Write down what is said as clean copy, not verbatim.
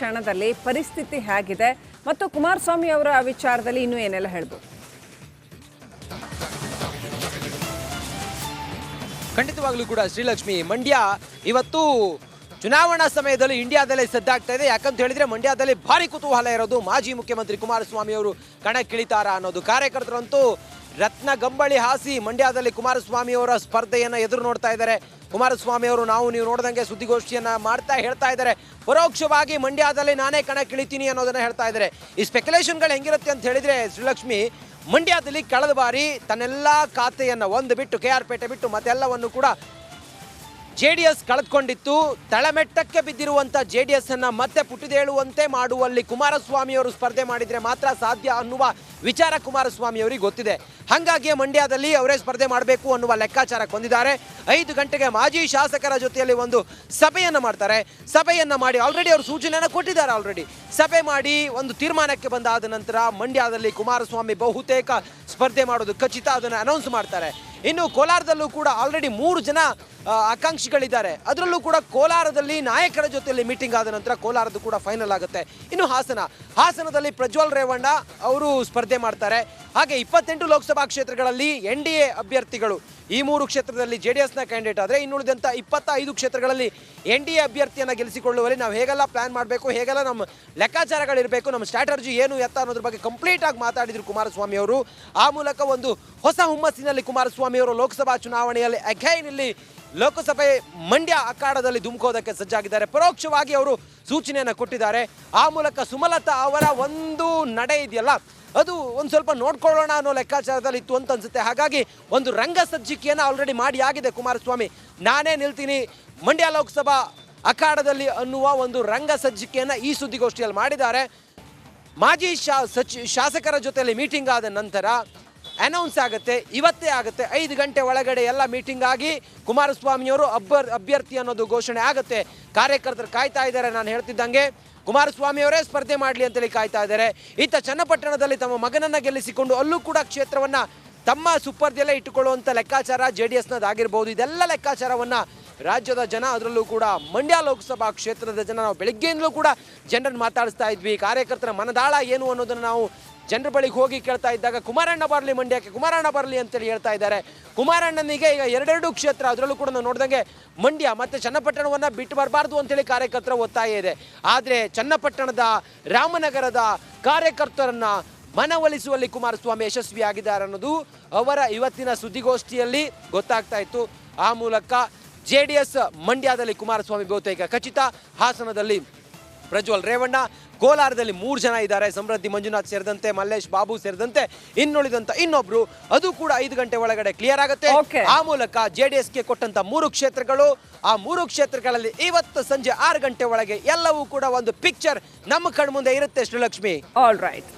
ಕ್ಷಣದಲ್ಲಿ ಪರಿಸ್ಥಿತಿ ಹೇಗಿದೆ ಮತ್ತು ಕುಮಾರಸ್ವಾಮಿ ಅವರ ವಿಚಾರದಲ್ಲಿ ಇನ್ನೂ ಏನೆಲ್ಲ ಹೇಳ್ಬೋದು? ಖಂಡಿತವಾಗ್ಲೂ ಕೂಡ ಶ್ರೀಲಕ್ಷ್ಮಿ, ಮಂಡ್ಯ ಇವತ್ತು ಚುನಾವಣಾ ಸಮಯದಲ್ಲಿ ಇಂಡಿಯಾದಲ್ಲೇ ಸದ್ದಾಗ್ತಾ ಇದೆ. ಯಾಕಂತ ಹೇಳಿದ್ರೆ ಮಂಡ್ಯದಲ್ಲಿ ಭಾರಿ ಕುತೂಹಲ ಇರೋದು ಮಾಜಿ ಮುಖ್ಯಮಂತ್ರಿ ಕುಮಾರಸ್ವಾಮಿ ಅವರು ಕಣಕ್ಕಿಳಿತಾರ ಅನ್ನೋದು. ಕಾರ್ಯಕರ್ತರಂತೂ ರತ್ನ ಗಂಬಳಿ ಹಾಸಿ ಮಂಡ್ಯದಲ್ಲಿ ಕುಮಾರಸ್ವಾಮಿ ಅವರ ಸ್ಪರ್ಧೆಯನ್ನು ಎದುರು ನೋಡ್ತಾ ಇದ್ದಾರೆ. ಕುಮಾರಸ್ವಾಮಿ ಅವರು ನೀವು ನೋಡ್ದಂಗೆ ಸುದ್ದಿಗೋಷ್ಠಿಯನ್ನ ಮಾಡ್ತಾ ಹೇಳ್ತಾ ಇದ್ದಾರೆ, ಪರೋಕ್ಷವಾಗಿ ಮಂಡ್ಯದಲ್ಲಿ ನಾನೇ ಕಣಕ್ಕಿಳಿತೀನಿ ಅನ್ನೋದನ್ನ ಹೇಳ್ತಾ ಇದ್ದಾರೆ. ಈ ಸ್ಪೆಕ್ಯುಲೇಷನ್ಗಳು ಹೆಂಗಿರುತ್ತೆ ಅಂತ ಹೇಳಿದ್ರೆ ಶ್ರೀಲಕ್ಷ್ಮಿ, ಮಂಡ್ಯದಲ್ಲಿ ಕಳೆದ ಬಾರಿ ತನ್ನೆಲ್ಲ ಖಾತೆಯನ್ನು ಒಂದು ಬಿಟ್ಟು KR ಪೇಟೆ ಬಿಟ್ಟು ಮತ್ತೆಲ್ಲವನ್ನು ಕೂಡ JDS ಕಳೆದುಕೊಂಡಿತ್ತು. ತಳಮೆಟ್ಟಕ್ಕೆ ಬಿದ್ದಿರುವಂಥ JDS ಅನ್ನ ಮತ್ತೆ ಪುಟಿದೇಳುವಂತೆ ಮಾಡುವಲ್ಲಿ ಕುಮಾರಸ್ವಾಮಿ ಅವರು ಸ್ಪರ್ಧೆ ಮಾಡಿದರೆ ಮಾತ್ರ ಸಾಧ್ಯ ಅನ್ನುವ ವಿಚಾರ ಕುಮಾರಸ್ವಾಮಿ ಅವರಿಗೆ ಗೊತ್ತಿದೆ. ಹಾಗಾಗಿ ಮಂಡ್ಯದಲ್ಲಿ ಅವರೇ ಸ್ಪರ್ಧೆ ಮಾಡಬೇಕು ಅನ್ನುವ ಲೆಕ್ಕಾಚಾರಕ್ಕೆ ಬಂದಿದ್ದಾರೆ. 5 ಗಂಟೆಗೆ ಮಾಜಿ ಶಾಸಕರ ಜೊತೆಯಲ್ಲಿ ಒಂದು ಸಭೆಯನ್ನು ಮಾಡ್ತಾರೆ. ಸಭೆಯನ್ನು ಮಾಡಿ ಆಲ್ರೆಡಿ ಅವರು ಸೂಚನೆಯನ್ನು ಕೊಟ್ಟಿದ್ದಾರೆ. ಸಭೆ ಮಾಡಿ ಒಂದು ತೀರ್ಮಾನಕ್ಕೆ ಬಂದಾದ ನಂತರ ಮಂಡ್ಯದಲ್ಲಿ ಕುಮಾರಸ್ವಾಮಿ ಬಹುತೇಕ ಸ್ಪರ್ಧೆ ಮಾಡೋದು ಖಚಿತ, ಅದನ್ನು ಅನೌನ್ಸ್ ಮಾಡ್ತಾರೆ. ಇನ್ನು ಕೋಲಾರದಲ್ಲೂ ಕೂಡ ಆಲ್ರೆಡಿ 3 ಜನ ಆಕಾಂಕ್ಷಿಗಳಿದ್ದಾರೆ. ಅದರಲ್ಲೂ ಕೂಡ ಕೋಲಾರದಲ್ಲಿ ನಾಯಕರ ಜೊತೆಯಲ್ಲಿ ಮೀಟಿಂಗ್ ಆದ ನಂತರ ಕೋಲಾರದ್ದು ಕೂಡ ಫೈನಲ್ ಆಗುತ್ತೆ. ಇನ್ನು ಹಾಸನದಲ್ಲಿ ಪ್ರಜ್ವಲ್ ರೇವಣ್ಣ ಅವರು ಸ್ಪರ್ಧೆ ಮಾಡ್ತಾರೆ. ಹಾಗೆ 28 ಲೋಕಸಭಾ ಕ್ಷೇತ್ರಗಳಲ್ಲಿ NDA ಅಭ್ಯರ್ಥಿಗಳು, ಈ 3 ಕ್ಷೇತ್ರದಲ್ಲಿ JDSನ ಕ್ಯಾಂಡಿಡೇಟ್ ಆದರೆ ಇನ್ನುಳಿದಂಥ 25 ಕ್ಷೇತ್ರಗಳಲ್ಲಿ NDA ಅಭ್ಯರ್ಥಿಯನ್ನು ಗೆಲ್ಲಿಸಿಕೊಳ್ಳುವಲ್ಲಿ ನಾವು ಹೇಗೆಲ್ಲ ಪ್ಲಾನ್ ಮಾಡಬೇಕು, ಹೇಗೆಲ್ಲ ನಮ್ಮ ಲೆಕ್ಕಾಚಾರಗಳಿರಬೇಕು, ನಮ್ಮ ಸ್ಟ್ರಾಟಜಿ ಏನು ಎತ್ತ ಅನ್ನೋದ್ರ ಬಗ್ಗೆ ಕಂಪ್ಲೀಟ್ ಆಗಿ ಮಾತಾಡಿದ್ರು ಕುಮಾರಸ್ವಾಮಿ ಅವರು. ಆ ಮೂಲಕ ಒಂದು ಹೊಸ ಹುಮ್ಮಸ್ಸಿನಲ್ಲಿ ಕುಮಾರಸ್ವಾಮಿ ಅವರು ಲೋಕಸಭಾ ಚುನಾವಣೆಯಲ್ಲಿ ಅಗೈನ್ ಇಲ್ಲಿ ಲೋಕಸಭೆ ಮಂಡ್ಯ ಅಖಾಡದಲ್ಲಿ ಧುಮುಕೋದಕ್ಕೆ ಸಜ್ಜಾಗಿದ್ದಾರೆ. ಪರೋಕ್ಷವಾಗಿ ಅವರು ಸೂಚನೆಯನ್ನು ಕೊಟ್ಟಿದ್ದಾರೆ. ಆ ಮೂಲಕ ಸುಮಲತಾ ಅವರ ಒಂದು ನಡೆ ಇದೆಯಲ್ಲ, ಅದು ಒಂದು ಸ್ವಲ್ಪ ನೋಡ್ಕೊಳ್ಳೋಣ ಅನ್ನೋ ಲೆಕ್ಕಾಚಾರದಲ್ಲಿ ಇತ್ತು ಅಂತ ಅನ್ಸುತ್ತೆ. ಹಾಗಾಗಿ ಒಂದು ರಂಗ ಸಜ್ಜಿಕೆಯನ್ನು ಆಲ್ರೆಡಿ ಮಾಡಿ ಆಗಿದೆ ಕುಮಾರಸ್ವಾಮಿ. ನಾನೇ ನಿಲ್ತೀನಿ ಮಂಡ್ಯ ಲೋಕಸಭಾ ಅಖಾಡದಲ್ಲಿ ಅನ್ನುವ ಒಂದು ರಂಗ ಸಜ್ಜಿಕೆಯನ್ನು ಈ ಸುದ್ದಿಗೋಷ್ಠಿಯಲ್ಲಿ ಮಾಡಿದ್ದಾರೆ. ಮಾಜಿ ಶಾಸಕರ ಜೊತೆಯಲ್ಲಿ ಮೀಟಿಂಗ್ ಆದ ನಂತರ ಅನೌನ್ಸ್ ಆಗುತ್ತೆ, ಇವತ್ತೇ ಆಗುತ್ತೆ. 5 ಗಂಟೆ ಒಳಗಡೆ ಎಲ್ಲ ಮೀಟಿಂಗ್ ಆಗಿ ಕುಮಾರಸ್ವಾಮಿಯವರು ಅಭ್ಯರ್ಥಿ ಅನ್ನೋದು ಘೋಷಣೆ ಆಗುತ್ತೆ. ಕಾರ್ಯಕರ್ತರು ಕಾಯ್ತಾ ಇದ್ದಾರೆ. ನಾನು ಹೇಳ್ತಿದ್ದಂಗೆ ಕುಮಾರಸ್ವಾಮಿ ಅವರೇ ಸ್ಪರ್ಧೆ ಮಾಡಲಿ ಅಂತೇಳಿ ಕಾಯ್ತಾ ಇದ್ದಾರೆ. ಇತ್ತ ಚನ್ನಪಟ್ಟಣದಲ್ಲಿ ತಮ್ಮ ಮಗನನ್ನು ಗೆಲ್ಲಿಸಿಕೊಂಡು ಅಲ್ಲೂ ಕೂಡ ಕ್ಷೇತ್ರವನ್ನು ತಮ್ಮ ಸುಪರ್ದಿಯಲ್ಲೇ ಇಟ್ಟುಕೊಳ್ಳುವಂಥ ಲೆಕ್ಕಾಚಾರ JDSನದಾಗಿರ್ಬೋದು. ಇದೆಲ್ಲ ಲೆಕ್ಕಾಚಾರವನ್ನು ರಾಜ್ಯದ ಜನ, ಅದರಲ್ಲೂ ಕೂಡ ಮಂಡ್ಯ ಲೋಕಸಭಾ ಕ್ಷೇತ್ರದ ಜನ, ನಾವು ಬೆಳಗ್ಗೆಯಿಂದಲೂ ಕೂಡ ಜನರನ್ನು ಮಾತಾಡಿಸ್ತಾ ಇದ್ವಿ. ಕಾರ್ಯಕರ್ತರ ಮನದಾಳ ಏನು ಅನ್ನೋದನ್ನು ನಾವು ಜನರ ಬಳಿಗೆ ಹೋಗಿ ಕೇಳ್ತಾ ಇದ್ದಾಗ ಕುಮಾರಣ್ಣ ಬರಲಿ ಮಂಡ್ಯಕ್ಕೆ, ಕುಮಾರಣ್ಣ ಬರಲಿ ಅಂತೇಳಿ ಹೇಳ್ತಾ ಇದ್ದಾರೆ. ಕುಮಾರಣ್ಣನಿಗೆ ಈಗ 2 ಕ್ಷೇತ್ರ, ಅದರಲ್ಲೂ ಕೂಡ ನಾವು ನೋಡಿದಂಗೆ ಮಂಡ್ಯ ಮತ್ತು ಚನ್ನಪಟ್ಟಣವನ್ನು ಬಿಟ್ಟು ಬರಬಾರ್ದು ಅಂತೇಳಿ ಕಾರ್ಯಕರ್ತರ ಒತ್ತಾಯ ಇದೆ. ಆದರೆ ಚನ್ನಪಟ್ಟಣದ, ರಾಮನಗರದ ಕಾರ್ಯಕರ್ತರನ್ನು ಮನವೊಲಿಸುವಲ್ಲಿ ಕುಮಾರಸ್ವಾಮಿ ಯಶಸ್ವಿಯಾಗಿದ್ದಾರೆ ಅನ್ನೋದು ಅವರ ಇವತ್ತಿನ ಸುದ್ದಿಗೋಷ್ಠಿಯಲ್ಲಿ ಗೊತ್ತಾಗ್ತಾ ಇತ್ತು. ಆ ಮೂಲಕ JDS ಮಂಡ್ಯದಲ್ಲಿ ಕುಮಾರಸ್ವಾಮಿ ಬಹುತೇಕ ಖಚಿತ, ಹಾಸನದಲ್ಲಿ ಪ್ರಜ್ವಲ್ ರೇವಣ್ಣ, ಕೋಲಾರದಲ್ಲಿ 3 ಜನ ಇದ್ದಾರೆ, ಸಮೃದ್ಧಿ ಮಂಜುನಾಥ್ ಸೇರಿದಂತೆ, ಮಲ್ಲೇಶ್ ಬಾಬು ಸೇರಿದಂತೆ ಇನ್ನುಳಿದಂತ ಇನ್ನೊಬ್ರು, ಅದು ಕೂಡ 5 ಗಂಟೆ ಒಳಗಡೆ ಕ್ಲಿಯರ್ ಆಗುತ್ತೆ. ಆ ಮೂಲಕ JDSಗೆ ಕೊಟ್ಟಂತ 3 ಕ್ಷೇತ್ರಗಳು, ಆ 3 ಕ್ಷೇತ್ರಗಳಲ್ಲಿ ಇವತ್ತು ಸಂಜೆ 6 ಗಂಟೆ ಒಳಗೆ ಎಲ್ಲವೂ ಕೂಡ ಒಂದು ಪಿಕ್ಚರ್ ನಮ್ಮ ಕಣ್ಮುಂದೆ ಇರುತ್ತೆ ಶ್ರೀಲಕ್ಷ್ಮಿ. All right.